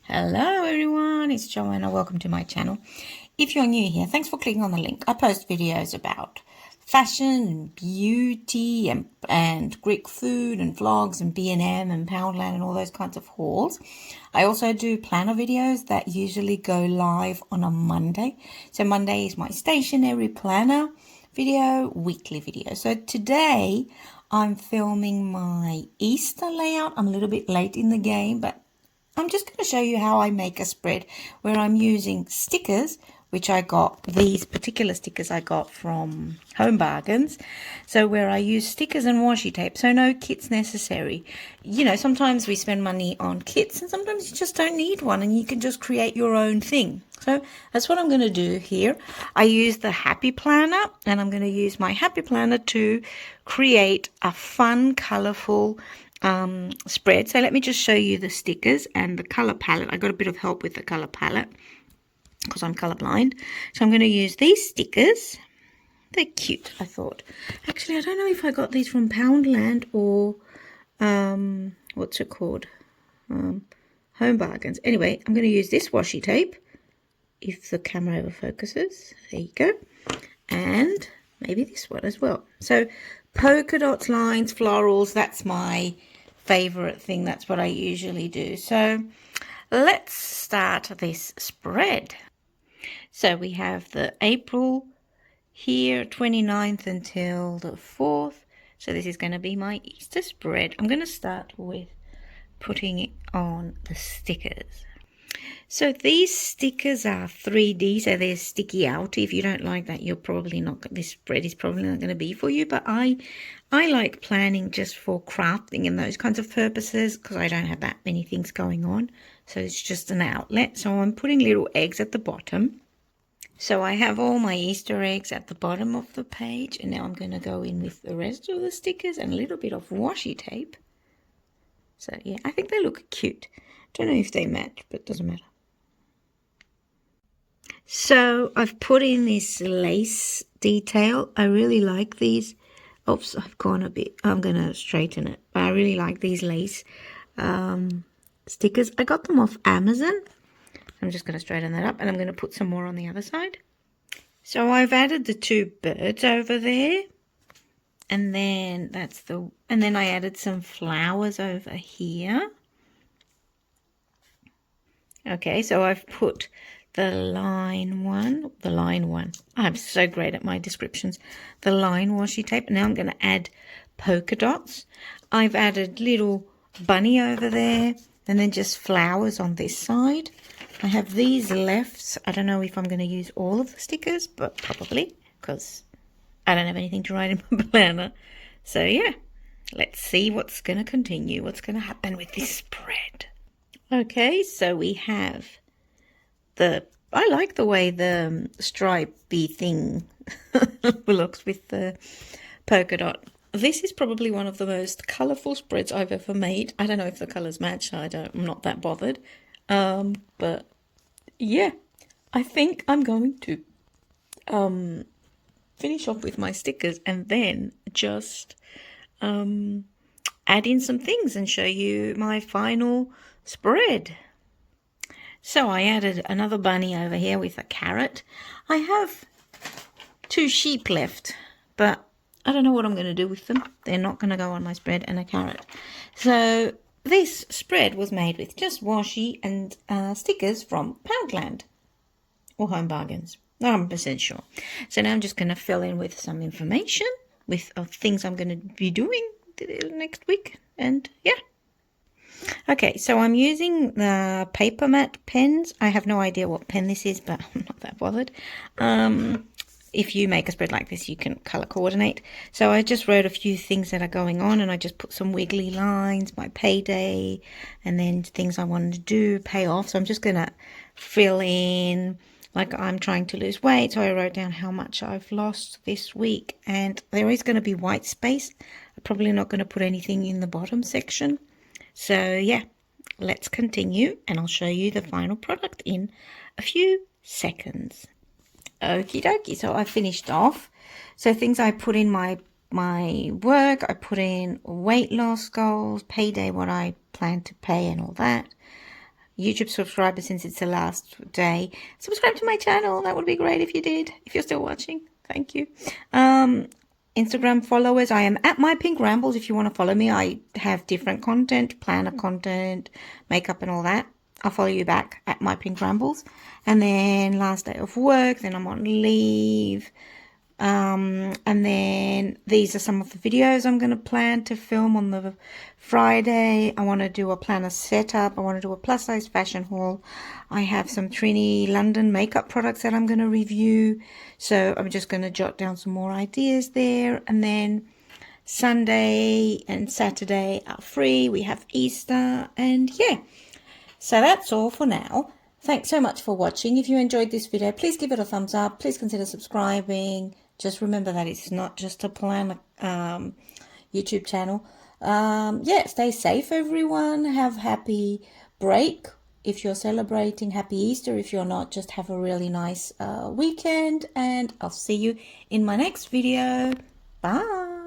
Hello everyone, it's Joanna. Welcome to my channel. If you're new here, thanks for clicking on the link. I post videos about fashion and beauty and Greek food and vlogs and B&M and Poundland and all those kinds of hauls. I also do planner videos that usually go live on a Monday. So Monday is my stationery planner video, weekly video. So today I'm filming my Easter layout. I'm a little bit late in the game, but I'm just going to show you how I make a spread where I'm using stickers, which I got, these particular stickers I got from Home Bargains. So where I use stickers and washi tape, so no kits necessary. You know, sometimes we spend money on kits and sometimes you just don't need one and you can just create your own thing. So that's what I'm going to do here. I use the Happy Planner and I'm going to use my Happy Planner to create a fun, colourful spread. So let me just show you the stickers and the color palette. I got a bit of help with the color palette because I'm colorblind. So I'm going to use these stickers. They're cute, I thought. Actually, I don't know if I got these from Poundland or what's it called? Home Bargains. Anyway, I'm going to use this washi tape if the camera ever focuses. There you go. And maybe this one as well. So polka dots, lines, florals, that's my favorite thing. That's what I usually do. So let's start this spread. So we have the April here, 29th until the 4th. So this is going to be my Easter spread. I'm going to start with putting it on the stickers. So these stickers are 3D, so they're sticky out. If you don't like that, you're probably not, this spread is probably not going to be for you. But I like planning just for crafting and those kinds of purposes because I don't have that many things going on. So it's just an outlet. So I'm putting little eggs at the bottom. So I have all my Easter eggs at the bottom of the page. And now I'm going to go in with the rest of the stickers and a little bit of washi tape. So yeah, I think they look cute. Don't know if they match, but it doesn't matter. So I've put in this lace detail. I really like these. Oops, I've gone a bit. I'm going to straighten it. But I really like these lace stickers. I got them off Amazon. I'm just going to straighten that up. And I'm going to put some more on the other side. So I've added the two birds over there. And then and then I added some flowers over here. Okay, so I've put the line one. I'm so great at my descriptions. The line washi tape. Now I'm going to add polka dots. I've added little bunny over there and then just flowers on this side. I have these left. I don't know if I'm going to use all of the stickers, but probably because I don't have anything to write in my planner. So yeah, let's see what's going to continue. What's going to happen with this spread. Okay, so we have I like the way the stripey thing looks with the polka dot. This is probably one of the most colourful spreads I've ever made. I don't know if the colours match. I'm not that bothered. But yeah, I think I'm going to finish off with my stickers and then just add in some things and show you my final spread. So I added another bunny over here with a carrot. I have two sheep left, but I don't know what I'm going to do with them. They're not going to go on my spread, and a carrot. So this spread was made with just washi and stickers from Poundland or Home Bargains. Not 100% sure. So now I'm just going to fill in with some information of things I'm going to be doing next week, and yeah. Okay, so I'm using the paper matte pens. I have no idea what pen this is, but I'm not that bothered. If you make a spread like this, you can color coordinate. So I just wrote a few things that are going on, and I just put some wiggly lines, my payday, and then things I wanted to do, pay off. So I'm just going to fill in, like I'm trying to lose weight. So I wrote down how much I've lost this week, and there is going to be white space. I'm probably not going to put anything in the bottom section. So yeah, let's continue and I'll show you the final product in a few seconds. Okie dokie, so I finished off. So things I put in my work, I put in weight loss goals, payday, what I plan to pay and all that. YouTube subscribers since it's the last day, subscribe to my channel. That would be great if you did, if you're still watching. Thank you. Instagram followers, I am at My Pink Rambles. If you want to follow me, I have different content, planner content, makeup and all that. I'll follow you back at My Pink Rambles. And then last day of work, then I'm on leave. And then these are some of the videos I'm going to plan to film on the Friday. I want to do a planner setup. I want to do a plus size fashion haul. I have some Trini London makeup products that I'm going to review. So I'm just going to jot down some more ideas there. And then Sunday and Saturday are free. We have Easter and yeah. So that's all for now. Thanks so much for watching. If you enjoyed this video, please give it a thumbs up. Please consider subscribing. Just remember that it's not just a planner YouTube channel. Yeah, stay safe, everyone. Have happy break if you're celebrating. Happy Easter. If you're not, just have a really nice weekend. And I'll see you in my next video. Bye.